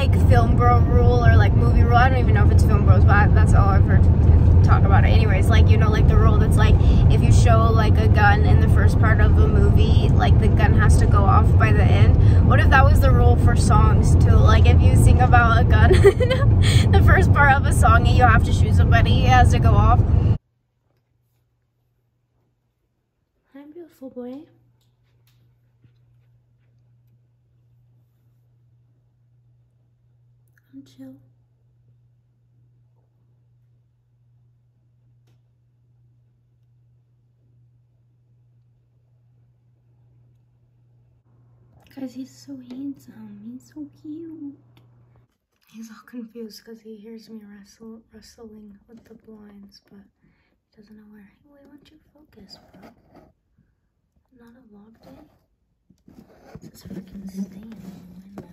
like film bro rule or like movie rule. I don't even know if it's film bros, but that's all I've heard talk about it. Anyways, like, you know, like the rule that's like, if you show like a gun in the first part of a movie, like the gun has to go off by the end. What if that was the rule for songs too? Like if you sing about a gun the first part of a song and you have to shoot somebody, it has to go off. Hi, beautiful boy. I'm chill. Guys, he's so handsome. He's so cute. He's all confused because he hears me wrestling with the blinds, but he doesn't know where. Hey, why don't you focus, bro? Not a vlog day? This is freaking stain in the window.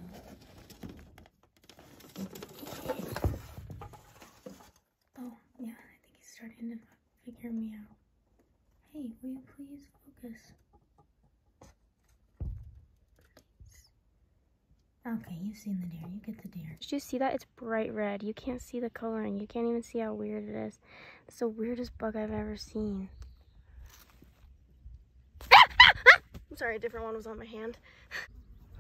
Oh, yeah, I think he's starting to figure me out. Hey, will you please focus? Okay, you've seen the deer. You get the deer. Did you see that? It's bright red. You can't see the coloring. You can't even see how weird it is. It's the weirdest bug I've ever seen. I'm sorry, a different one was on my hand.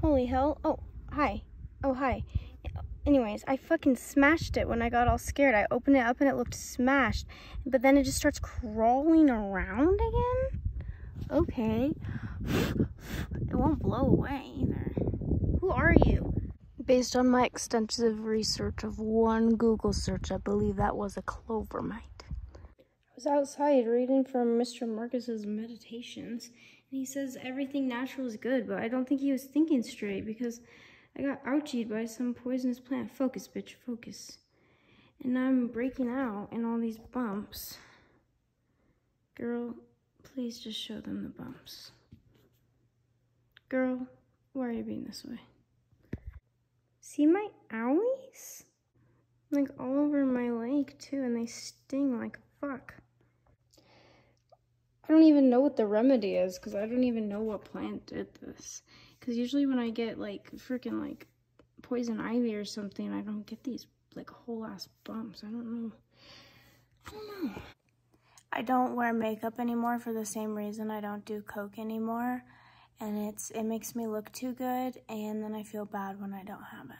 Holy hell. Oh, hi. Oh, hi. Anyways, I fucking smashed it when I got all scared. I opened it up and it looked smashed. But then it just starts crawling around again? Okay. It won't blow away either. Who are you? Based on my extensive research of one Google search, I believe that was a clover mite. I was outside reading from Mr. Marcus's meditations, and he says everything natural is good, but I don't think he was thinking straight because I got ouchied by some poisonous plant. Focus, bitch, focus. And I'm breaking out in all these bumps. Girl, please just show them the bumps. Girl, why are you being this way? See my owies? Like all over my leg too, and they sting like fuck. I don't even know what the remedy is because I don't even know what plant did this. Because usually when I get like freaking like poison ivy or something, I don't get these like whole ass bumps. I don't know. I don't wear makeup anymore for the same reason I don't do coke anymore. And it makes me look too good, and then I feel bad when I don't have it.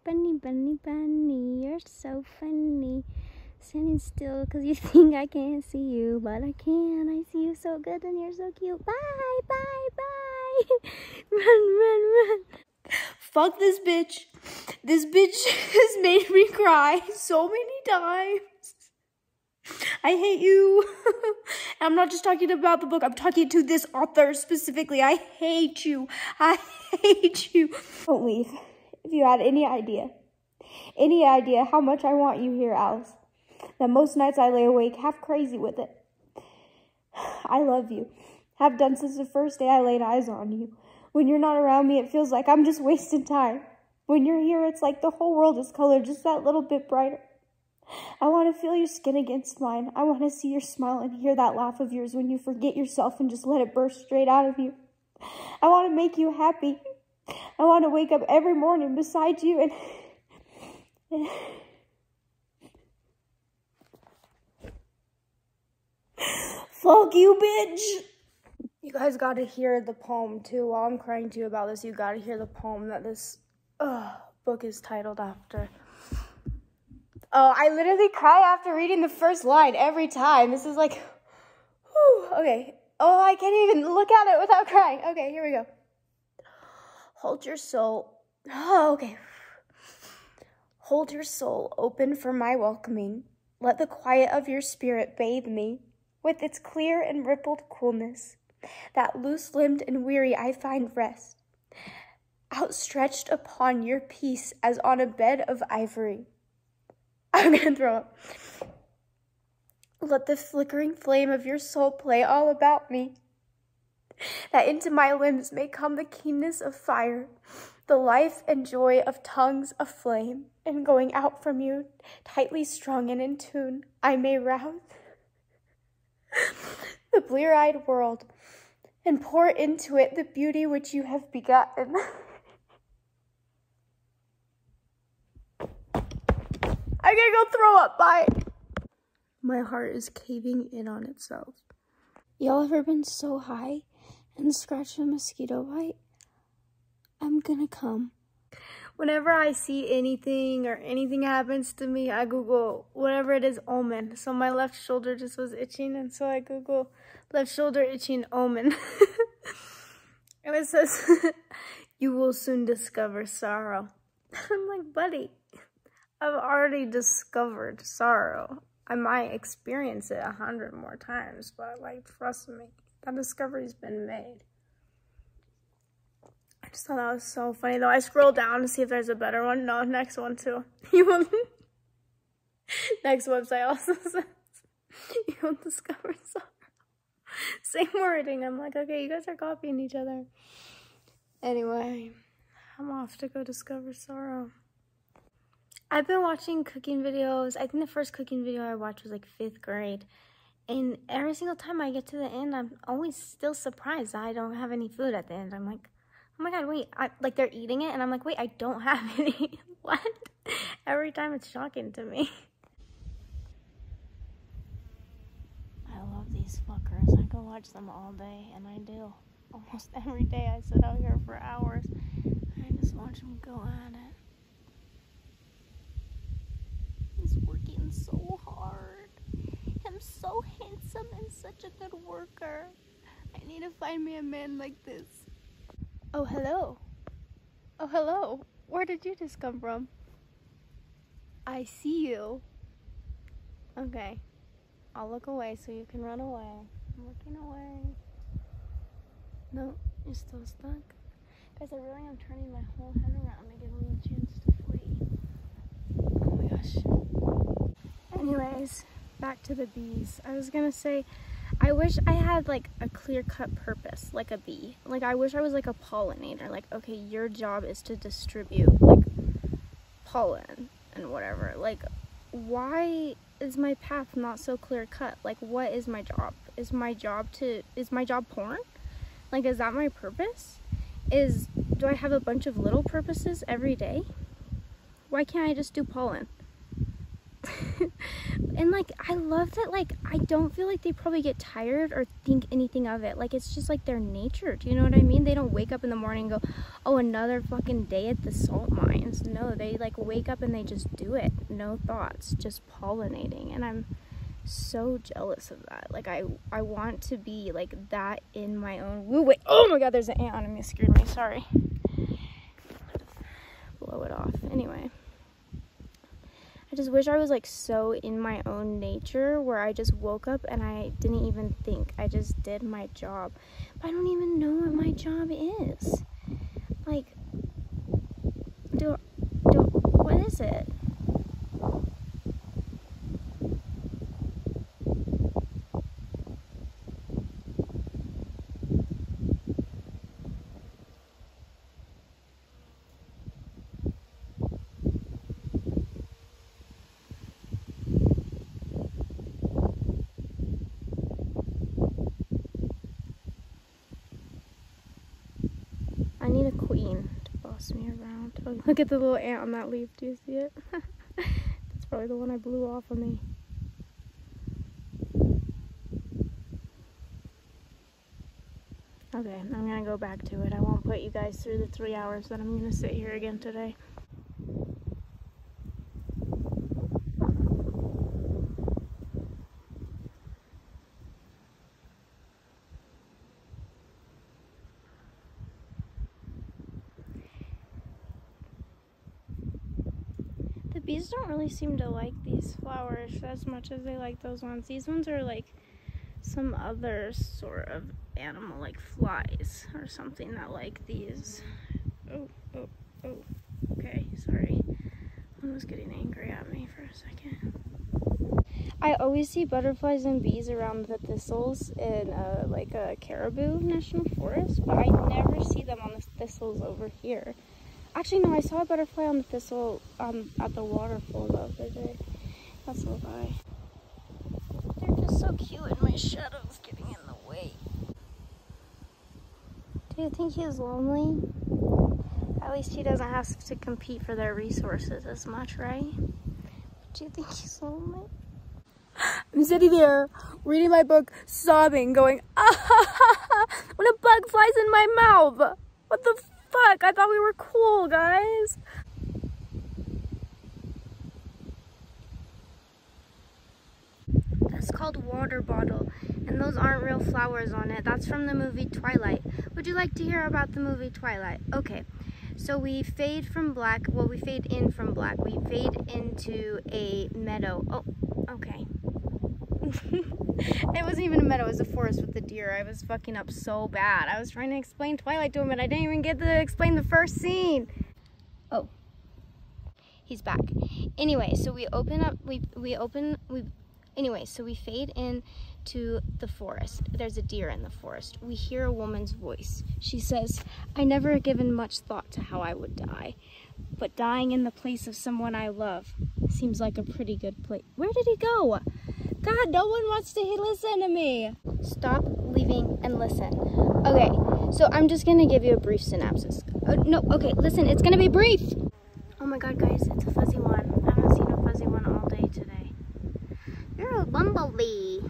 Bunny, bunny, bunny, you're so funny. Standing still because you think I can't see you, but I can. I see you so good and you're so cute. Bye, bye, bye. Run, run, run. Fuck this bitch. This bitch has made me cry so many times. I hate you. I'm not just talking about the book. I'm talking to this author specifically. I hate you. I hate you. Don't leave. If you had any idea how much I want you here, Alice, that most nights I lay awake half crazy with it. I love you. Have done since the first day I laid eyes on you. When you're not around me, it feels like I'm just wasting time. When you're here, it's like the whole world is colored just that little bit brighter. I want to feel your skin against mine. I want to see your smile and hear that laugh of yours when you forget yourself and just let it burst straight out of you. I want to make you happy. I want to wake up every morning beside you and fuck you, bitch. You guys gotta hear the poem too. While I'm crying to you about this, you gotta hear the poem that this book is titled after. Oh, I literally cry after reading the first line every time. This is like, whew, okay. Oh, I can't even look at it without crying. Okay, here we go. Hold your soul. Oh, okay. Hold your soul open for my welcoming. Let the quiet of your spirit bathe me with its clear and rippled coolness. That loose-limbed and weary I find rest, outstretched upon your peace as on a bed of ivory. I'm gonna throw up. Let the flickering flame of your soul play all about me, that into my limbs may come the keenness of fire, the life and joy of tongues aflame, and going out from you, tightly strung and in tune, I may rouse the blear-eyed world and pour into it the beauty which you have begotten. I gotta go throw up. Bye. My heart is caving in on itself. Y'all ever been so high and scratched a mosquito bite? I'm gonna come. Whenever I see anything or anything happens to me, I Google whatever it is, omen. So my left shoulder just was itching, and so I Google left shoulder itching omen. And it says, you will soon discover sorrow. I'm like, buddy, I've already discovered sorrow. I might experience it 100 more times, but like, trust me, that discovery's been made. I just thought that was so funny though. I scroll down to see if there's a better one. No, next one too. Next website also says, you will discover sorrow. Same wording. I'm like, okay, you guys are copying each other. Anyway, I'm off to go discover sorrow. I've been watching cooking videos. I think the first cooking video I watched was like 5th grade. And every single time I get to the end, I'm always still surprised that I don't have any food at the end. I'm like, oh my god, wait. Like, they're eating it, and I'm like, wait, I don't have any. What? Every time it's shocking to me. I love these fuckers. I can watch them all day, and I do. Almost every day I sit out here for hours. I just watch them go at it. He's working so hard. I'm so handsome and such a good worker. I need to find me a man like this. Oh, hello. Oh, hello. Where did you just come from? I see you. Okay. I'll look away so you can run away. I'm looking away. No, you're still stuck. Guys, I really am turning my whole head around to give him a chance to flee. Oh my gosh. Anyways, back to the bees. I was gonna say, I wish I had like a clear-cut purpose, like a bee. Like, I wish I was like a pollinator. Like, okay, your job is to distribute like pollen and whatever. Like, why is my path not so clear-cut? Like, what is my job? Is my job porn? Like, is that my purpose? Do I have a bunch of little purposes every day? Why can't I just do pollen? And like, I love that, like, I don't feel like they probably get tired or think anything of it. Like, it's just like their nature. Do you know what I mean? They don't wake up in the morning and go, oh, another fucking day at the salt mines. No, they like wake up and they just do it. No thoughts, just pollinating. And I'm so jealous of that. Like, I want to be like that in my own woo. Wait, oh my god, there's an ant on me. It scared me. Sorry. Blow it off. Anyway, I just wish I was like so in my own nature where I just woke up and I didn't even think. I just did my job. But I don't even know what my job is. Like, what is it? I need a queen to boss me around. Oh, look at the little ant on that leaf. Do you see it? That's probably the one I blew off of me. Okay, I'm gonna go back to it. I won't put you guys through the 3 hours that I'm gonna sit here again today. Bees don't really seem to like these flowers as much as they like those ones. These ones are like some other sort of animal, like flies or something that like these. Oh, okay, sorry. One was getting angry at me for a second. I always see butterflies and bees around the thistles in like a caribou national forest, but I never see them on the thistles over here. Actually, no, I saw a butterfly on the thistle at the waterfall the other day. That's a lie. They're just so cute and my shadow's getting in the way. Do you think he's lonely? At least he doesn't have to compete for their resources as much, right? Do you think he's lonely? I'm sitting there reading my book, sobbing, going, ah, when a bug flies in my mouth. What the fuck? I thought we were cool, guys. That's called water bottle, and those aren't real flowers on it. That's from the movie Twilight. Would you like to hear about the movie Twilight? Okay, so we fade from black. Well, we fade in from black. We fade into a meadow. Oh, okay. It wasn't even a meadow, it was a forest with the deer. I was fucking up so bad. I was trying to explain Twilight to him and I didn't even get to explain the first scene. Oh, he's back. Anyway, so we open up, anyway, so we fade in to the forest. There's a deer in the forest. We hear a woman's voice. She says, I never given much thought to how I would die, but dying in the place of someone I love seems like a pretty good place. Where did he go? God, no one wants to listen to me. Stop leaving and listen. Okay, so I'm just gonna give you a brief synopsis. No, okay, listen, it's gonna be brief. Oh my God, guys, it's a fuzzy one. I haven't seen a fuzzy one all day today. You're a bumblebee.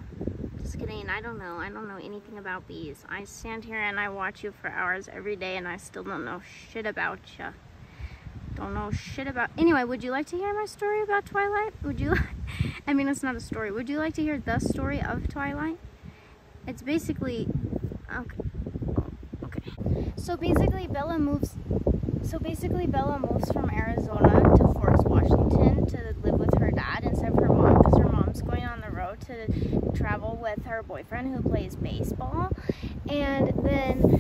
Just kidding, I don't know anything about bees. I stand here and I watch you for hours every day and I still don't know shit about you. Don't know shit about. Anyway, would you like to hear my story about Twilight? Would you? I mean, it's not a story. Would you like to hear the story of Twilight? It's basically okay. Okay. So basically, Bella moves from Arizona to Forest, Washington, to live with her dad instead of her mom, because her mom's going on the road to travel with her boyfriend who plays baseball, and then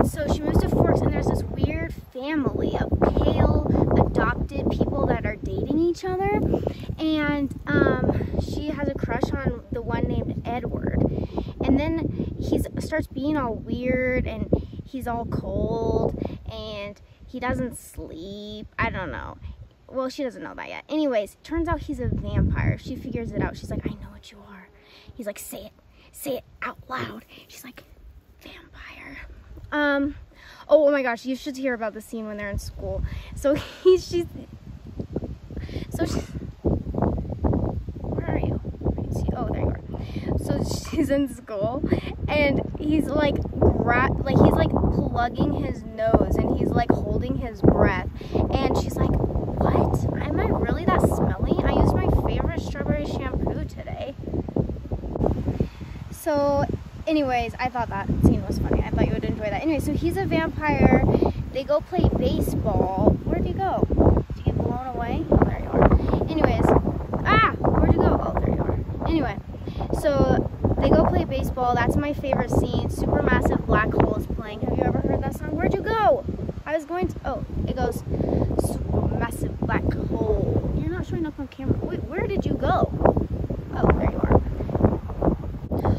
so she moves to Forks, and there's this weird family of pale adopted people that are dating each other, and she has a crush on the one named Edward, and then he starts being all weird, and he's all cold, and he doesn't sleep. I don't know. Well, she doesn't know that yet. Anyways, turns out he's a vampire. She figures it out. She's like, I know what you are. He's like, say it out loud. She's like, vampire. Oh my gosh, you should hear about the scene when they're in school. So where are you? Oh, there you are. So she's in school, and he's like plugging his nose, and he's like holding his breath, and she's like, what? Am I really that smelly? I used my favorite strawberry shampoo today. So anyways, I thought that scene was funny. I thought you would enjoy that. Anyway, so he's a vampire. They go play baseball. Where'd you go? Did you get blown away? Oh, there you are. Anyways, where'd you go? Oh, there you are. Anyway, so they go play baseball. That's my favorite scene. Supermassive black hole is playing. Have you ever heard that song? Where'd you go? I was going to, oh, it goes, supermassive black hole. You're not showing up on camera. Wait, where did you go? Oh, there you are.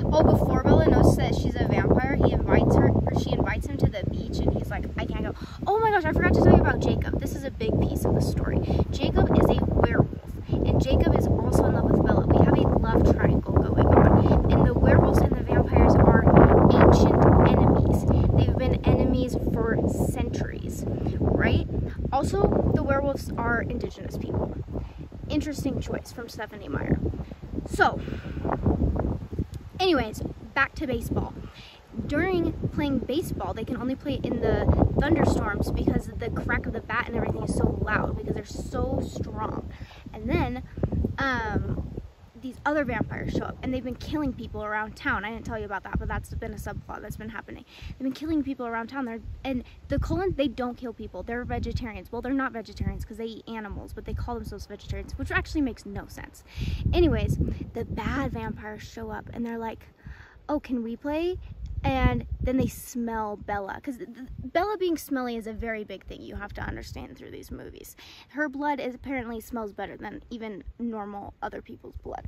Oh, before Bella knows that she's a vampire, she invites him to the beach, and he's like, I can't go. Oh my gosh, I forgot to tell you about Jacob. This is a big piece of the story. Jacob is a werewolf, and Jacob is also in love with Bella. We have a love triangle going on, and the werewolves and the vampires are ancient enemies. They've been enemies for centuries, right? Also, the werewolves are indigenous people. Interesting choice from Stephanie Meyer. So, anyways, back to baseball. During playing baseball, they can only play in the thunderstorms because the crack of the bat and everything is so loud because they're so strong. And then these other vampires show up, and they've been killing people around town. I didn't tell you about that, but that's been a subplot that's been happening. They've been killing people around town. And the Cullens, they don't kill people. They're vegetarians. Well, they're not vegetarians because they eat animals, but they call themselves vegetarians, which actually makes no sense. Anyways, the bad vampires show up, and they're like, oh, can we play? And then they smell Bella, because Bella being smelly is a very big thing you have to understand through these movies. Her blood apparently smells better than even normal other people's blood.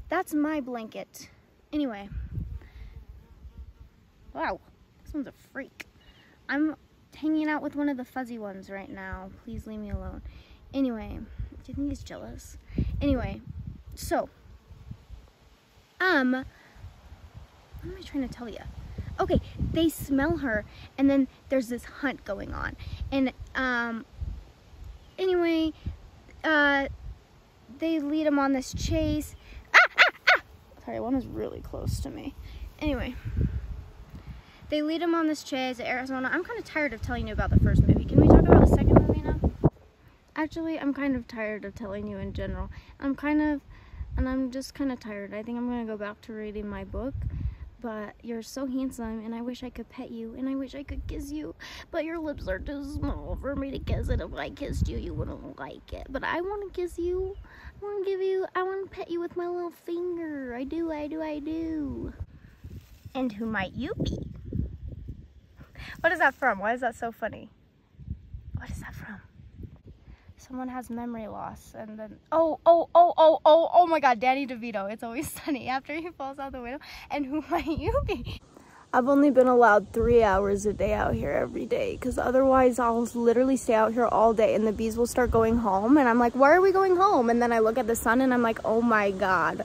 That's my blanket. Anyway. Wow, this one's a freak. I'm hanging out with one of the fuzzy ones right now. Please leave me alone. Anyway, do you think he's jealous? Anyway, so, what am I trying to tell you? Okay, they smell her, and then there's this hunt going on. And, anyway, they lead him on this chase. Sorry, one is really close to me. Anyway, they lead him on this chase at Arizona. I'm kind of tired of telling you about the first movie. Can we talk about the second movie now? Actually, I'm kind of tired of telling you in general. I'm just kind of tired. I think I'm going to go back to reading my book. But you're so handsome, and I wish I could pet you, and I wish I could kiss you, but your lips are too small for me to kiss, and if I kissed you, you wouldn't like it. But I want to kiss you. I want to pet you with my little finger. I do. And who might you be? What is that from? Why is that so funny? What is that from? Someone has memory loss, and then oh my God, Danny DeVito. It's Always Sunny, after he falls out the window. And who might you be? I've only been allowed 3 hours a day out here every day, because otherwise I'll literally stay out here all day and the bees will start going home, and I'm like, why are we going home? And then I look at the sun and I'm like, oh my God.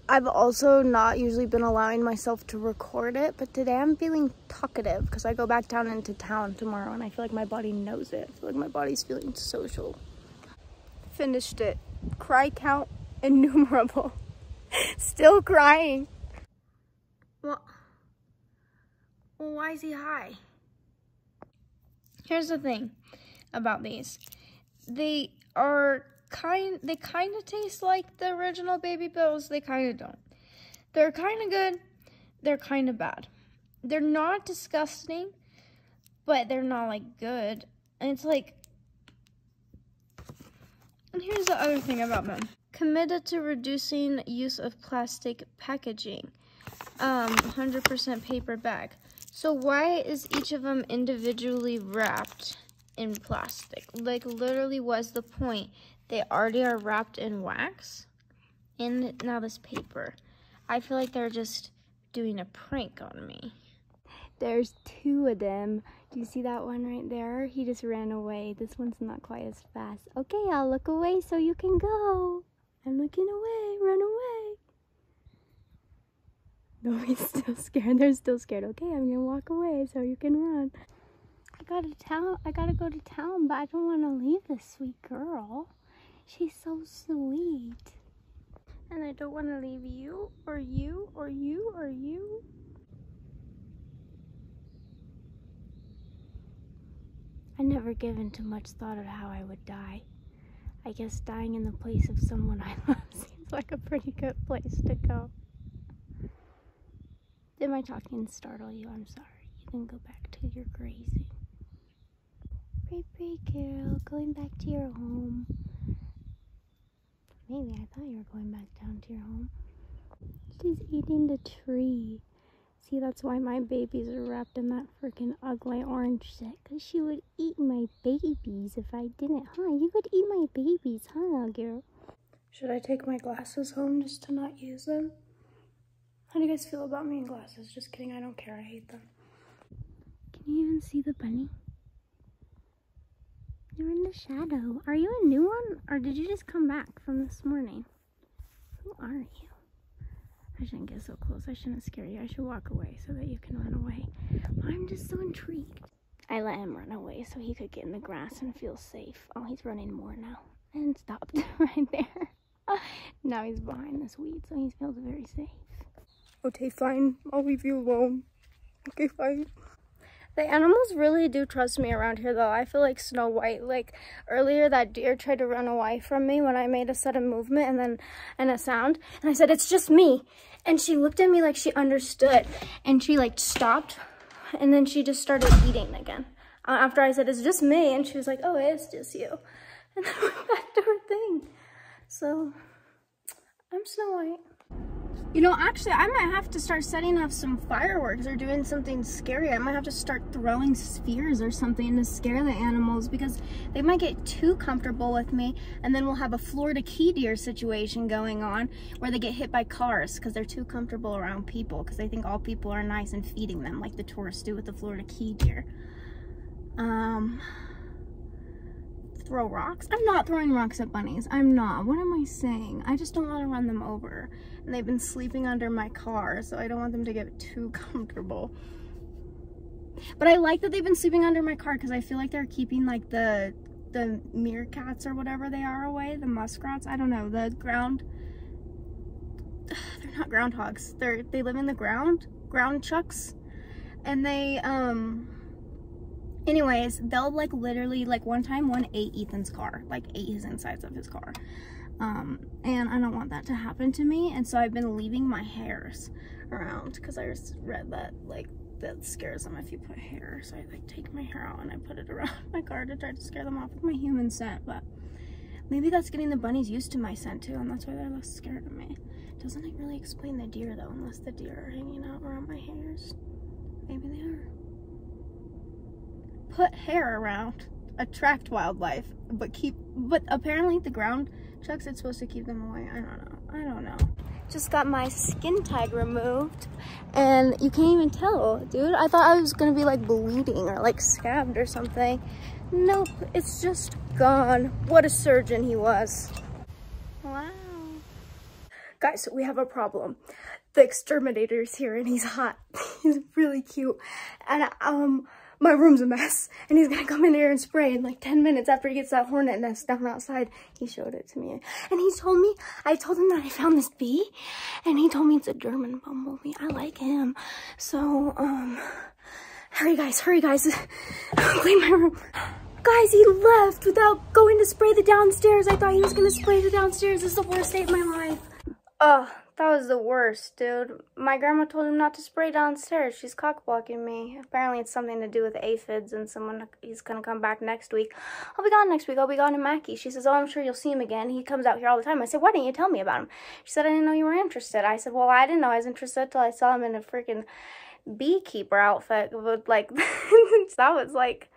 I've also not usually been allowing myself to record it, but today I'm feeling talkative because I go back down into town tomorrow and I feel like my body knows it. I feel like my body's feeling social. Finished it. Cry count innumerable. Still crying. Well, why is he high? Here's the thing about these. They kind of taste like the original Baby Bills. They kind of don't. They're kind of good. They're kind of bad. They're not disgusting, but they're not like good. And it's like, and here's the other thing about them. Committed to reducing use of plastic packaging. 100% paper bag. So why is each of them individually wrapped in plastic? Like, literally, what's the point? They already are wrapped in wax, and now this paper. I feel like they're just doing a prank on me. There's 2 of them. Do you see that one right there? He just ran away. This one's not quite as fast. Okay, I'll look away so you can go. I'm looking away. Run away. No, he's still scared. They're still scared. Okay, I'm gonna walk away so you can run. I gotta go to town, but I don't want to leave this sweet girl. She's so sweet. And I don't want to leave you, or you, or you, or you. I never given too much thought of how I would die. I guess dying in the place of someone I love seems like a pretty good place to go. Did my talking startle you? I'm sorry. You can go back to your grazing. Pretty girl, going back to your home. Maybe I thought you were going back down to your home. She's eating the tree. See, that's why my babies are wrapped in that freaking ugly orange set. Because she would eat my babies if I didn't, huh? You would eat my babies, huh, girl? Should I take my glasses home just to not use them? How do you guys feel about me in glasses? Just kidding, I don't care. I hate them. Can you even see the bunny? You're in the shadow. Are you a new one? Or did you just come back from this morning? Who are you? I shouldn't get so close. I shouldn't scare you. I should walk away so that you can run away. I'm just so intrigued. I let him run away so he could get in the grass and feel safe. Oh, he's running more now. And stopped right there. Now he's behind this weed, so he feels very safe. Okay, fine. I'll leave you alone. Okay, fine. The animals really do trust me around here, though. I feel like Snow White. Like, earlier that deer tried to run away from me when I made a sudden movement and a sound. And I said, it's just me. And she looked at me like she understood. And she, like, stopped. And then she just started eating again. After I said, it's just me. And she was like, oh, it's just you. And then went back to her thing. So, I'm Snow White. You know, actually, I might have to start setting off some fireworks or doing something scary. I might have to start throwing spheres or something to scare the animals because they might get too comfortable with me, and then we'll have a Florida key deer situation going on where they get hit by cars because they're too comfortable around people because they think all people are nice and feeding them like the tourists do with the Florida key deer. throw rocks? I'm not throwing rocks at bunnies. I'm not. What am I saying? I just don't want to run them over. And they've been sleeping under my car, so I don't want them to get too comfortable. But I like that they've been sleeping under my car because I feel like they're keeping like the meerkats or whatever they are away, the muskrats. I don't know, the ground. They're not groundhogs. They live in the ground chucks, and they anyways, they'll like literally, like one time one ate Ethan's car, like ate his insides of his car. And I don't want that to happen to me, and so I've been leaving my hairs around because I just read that like that scares them if you put hair. So I like take my hair out and I put it around my car to try to scare them off with my human scent. But maybe that's getting the bunnies used to my scent too, and that's why they're less scared of me. Doesn't it really explain the deer though, unless the deer are hanging out around my hairs. Maybe they are. Put hair around, attract wildlife, but apparently the ground chucks, it's supposed to keep them away. I don't know. Just got my skin tag removed, and you can't even tell, dude. I thought I was gonna be like bleeding or like scabbed or something. Nope, it's just gone. What a surgeon he was. Wow. Guys, we have a problem. The exterminator's here and he's hot. He's really cute. And my room's a mess, and he's gonna come in here and spray in like 10 minutes after he gets that hornet nest down outside. He showed it to me, and he told me, I told him that I found this bee, and he told me it's a German bumblebee. I like him. So, hurry guys, clean my room. Guys, he left without going to spray the downstairs. I thought he was gonna spray the downstairs. This is the worst day of my life. That was the worst, dude. My grandma told him not to spray downstairs. She's cock-blocking me. Apparently it's something to do with aphids, and he's gonna come back next week. I'll be gone next week. I'll be gone in Mackie. She says, oh, I'm sure you'll see him again. He comes out here all the time. I said, why didn't you tell me about him? She said, I didn't know you were interested. I said, well, I didn't know I was interested till I saw him in a freaking beekeeper outfit. But, like, that was, like,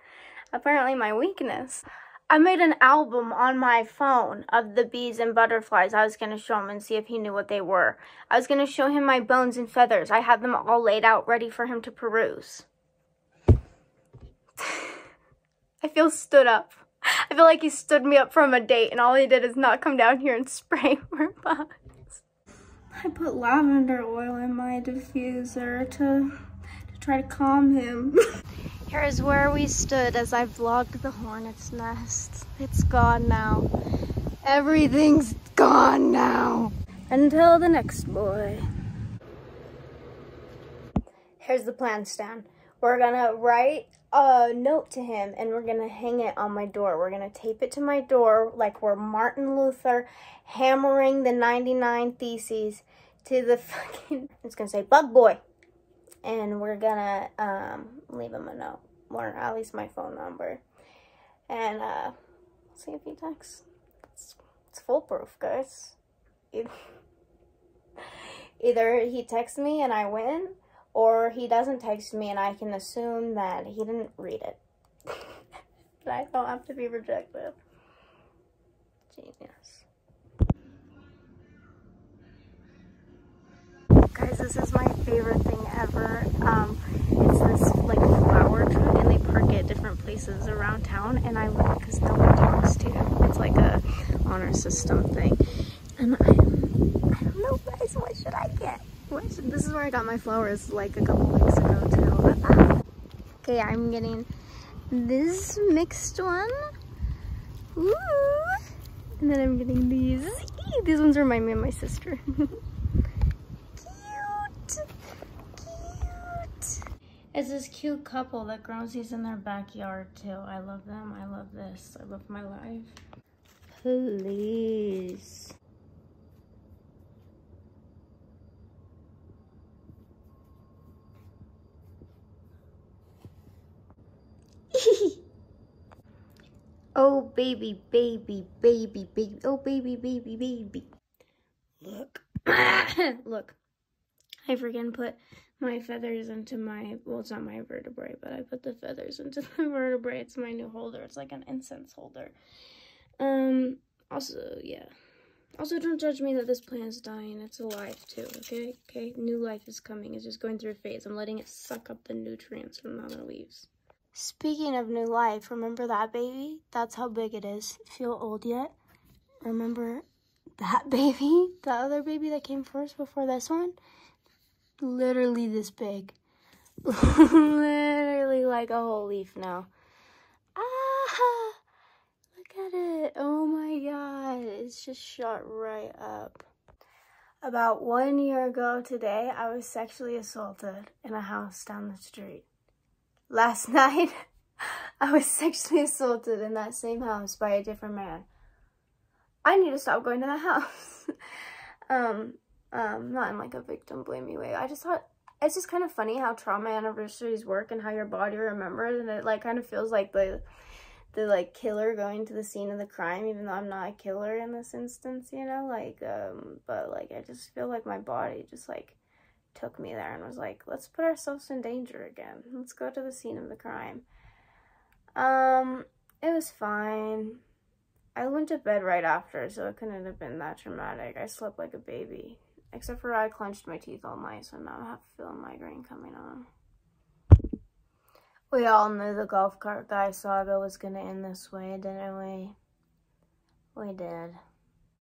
apparently my weakness. I made an album on my phone of the bees and butterflies. I was going to show him and see if he knew what they were. I was going to show him my bones and feathers. I had them all laid out ready for him to peruse. I feel stood up. I feel like he stood me up from a date, and all he did is not come down here and spray for bugs. I put lavender oil in my diffuser to try to calm him. Here's where we stood as I vlogged the hornet's nest. It's gone now. Everything's gone now. Until the next boy. Here's the plan, Stan. We're gonna write a note to him, and we're gonna hang it on my door. We're gonna tape it to my door like we're Martin Luther hammering the 99 Theses to the fucking... It's gonna say, Bug Boy. And we're gonna leave him a note, or at least my phone number, and see if he texts. It's foolproof, guys. Either he texts me and I win, or he doesn't text me and I can assume that he didn't read it. But I don't have to be rejected. Genius. Guys, this is my favorite thing ever. It's this like flower truck, and they park it at different places around town, and I love it because no one talks to you. It's like a honor system thing. And I don't know, guys, what should I get? This is where I got my flowers like a couple weeks ago too. Okay, I'm getting this mixed one. Ooh. And then I'm getting these. These ones remind me of my sister. It's this cute couple that grows these in their backyard too. I love them. I love this. I love my life. Please. Oh, baby, baby, baby, baby. Oh, baby, baby, baby. Look. Look. I freaking put my feathers into my, well, it's not my vertebrae, but I put the feathers into the vertebrae. It's my new holder. It's like an incense holder. Also, yeah. Also, don't judge me that this plant's dying. It's alive too, okay? Okay, new life is coming. It's just going through a phase. I'm letting it suck up the nutrients from the other leaves. Speaking of new life, remember that baby? That's how big it is. Feel old yet? Remember that baby? The other baby that came first before this one? Literally this big. Literally like a whole leaf now. Ah! Look at it. Oh my god. It's just shot right up. About 1 year ago today, I was sexually assaulted in a house down the street. Last night, I was sexually assaulted in that same house by a different man. I need to stop going to that house. Not in like a victim blaming way. I just thought it's just kind of funny how trauma anniversaries work and how your body remembers, and it like kind of feels like the like killer going to the scene of the crime, even though I'm not a killer in this instance, you know, like but like I just feel like my body just like took me there and was like, let's put ourselves in danger again. Let's go to the scene of the crime. It was fine. I went to bed right after, so it couldn't have been that traumatic. I slept like a baby. Except for I clenched my teeth all night, so now I have to feel a migraine coming on. We all knew the golf cart guy saga was gonna end this way, didn't we? We did.